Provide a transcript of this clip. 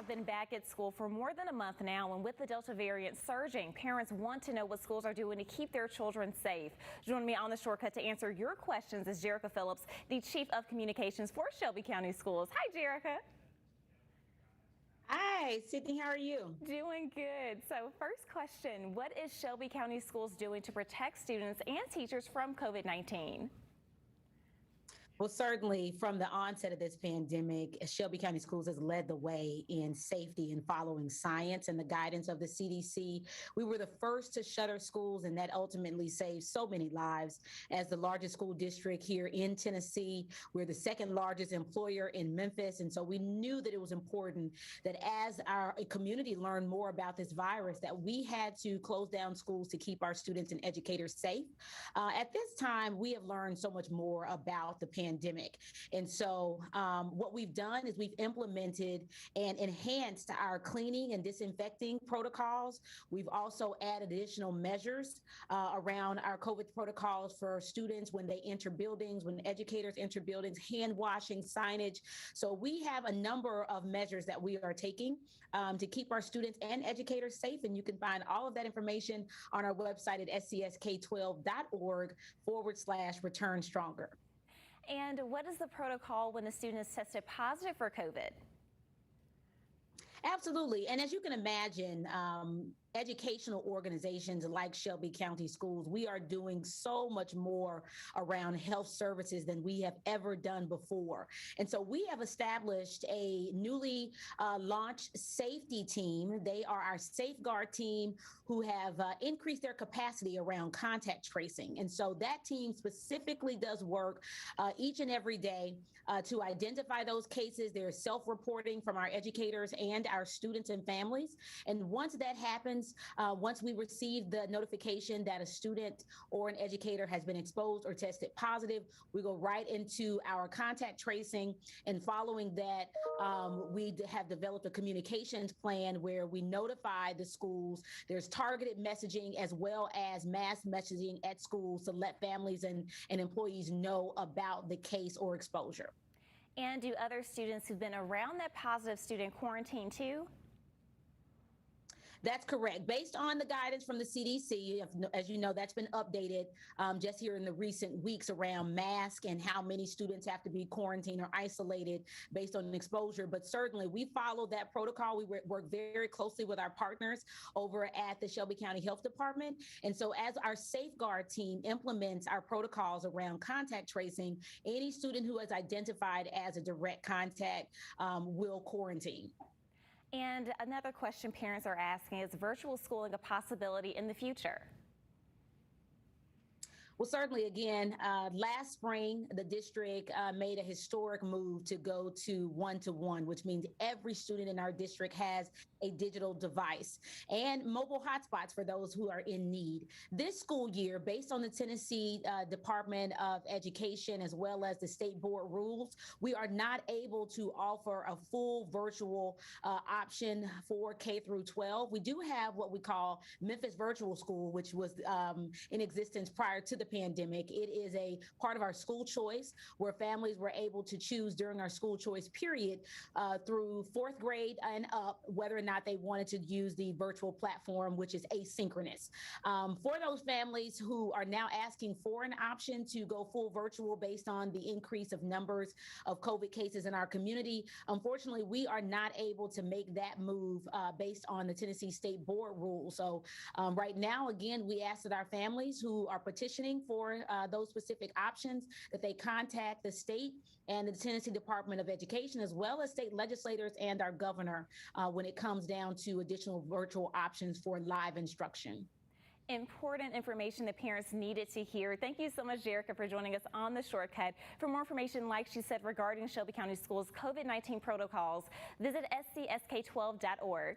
have been back at school for more than a month now, and with the Delta variant surging, parents want to know what schools are doing to keep their children safe. Joining me on the shortcut to answer your questions is Jerica Phillips, the Chief of Communications for Shelby County Schools. Hi, Jerica. Hi, Sydney, how are you? Doing good. So first question, what is Shelby County Schools doing to protect students and teachers from COVID-19? Well, certainly from the onset of this pandemic, Shelby County Schools has led the way in safety and following science and the guidance of the CDC. We were the first to shutter schools, and that ultimately saved so many lives. As the largest school district here in Tennessee, we're the second largest employer in Memphis. And so we knew that it was important that as our community learned more about this virus, that we had to close down schools to keep our students and educators safe. At this time, we have learned so much more about the pandemic. And so what we've done is we've implemented and enhanced our cleaning and disinfecting protocols. We've also added additional measures around our COVID protocols for students when they enter buildings, when educators enter buildings, hand washing, signage. So we have a number of measures that we are taking to keep our students and educators safe. And you can find all of that information on our website at scsk12.org/return stronger. And what is the protocol when a student is tested positive for COVID? Absolutely. And as you can imagine, educational organizations like Shelby County Schools, we are doing so much more around health services than we have ever done before. And so we have established a newly launched safety team. They are our safeguard team who have increased their capacity around contact tracing. And so that team specifically does work each and every day to identify those cases. There's self-reporting from our educators and our students and families. And once that happens, once we receive the notification that a student or an educator has been exposed or tested positive, we go right into our contact tracing. And following that, we have developed a communications plan where we notify the schools. There's targeted messaging as well as mass messaging at schools to let families and employees know about the case or exposure. And do other students who've been around that positive student quarantine too? That's correct. Based on the guidance from the CDC, as you know, that's been updated just here in the recent weeks around masks and how many students have to be quarantined or isolated based on exposure. But certainly we follow that protocol. We work very closely with our partners over at the Shelby County Health Department. And so as our safeguard team implements our protocols around contact tracing, any student who is identified as a direct contact will quarantine. And another question parents are asking, is virtual schooling a possibility in the future? Well, certainly, again, last spring, the district made a historic move to go to one-to-one, which means every student in our district has a digital device and mobile hotspots for those who are in need. This school year, based on the Tennessee Department of Education, as well as the state board rules, we are not able to offer a full virtual option for K through 12. We do have what we call Memphis Virtual School, which was in existence prior to the pandemic. It is a part of our school choice where families were able to choose during our school choice period through fourth grade and up whether or not they wanted to use the virtual platform, which is asynchronous. For those families who are now asking for an option to go full virtual based on the increase of numbers of COVID cases in our community, unfortunately, we are not able to make that move based on the Tennessee State Board rules. So right now, again, we ask that our families who are petitioning for those specific options, that they contact the state and the Tennessee Department of Education, as well as state legislators and our governor when it comes down to additional virtual options for live instruction. Important information that parents needed to hear. Thank you so much, Jerica, for joining us on The Shortcut. For more information, like she said, regarding Shelby County Schools' COVID-19 protocols, visit scsk12.org.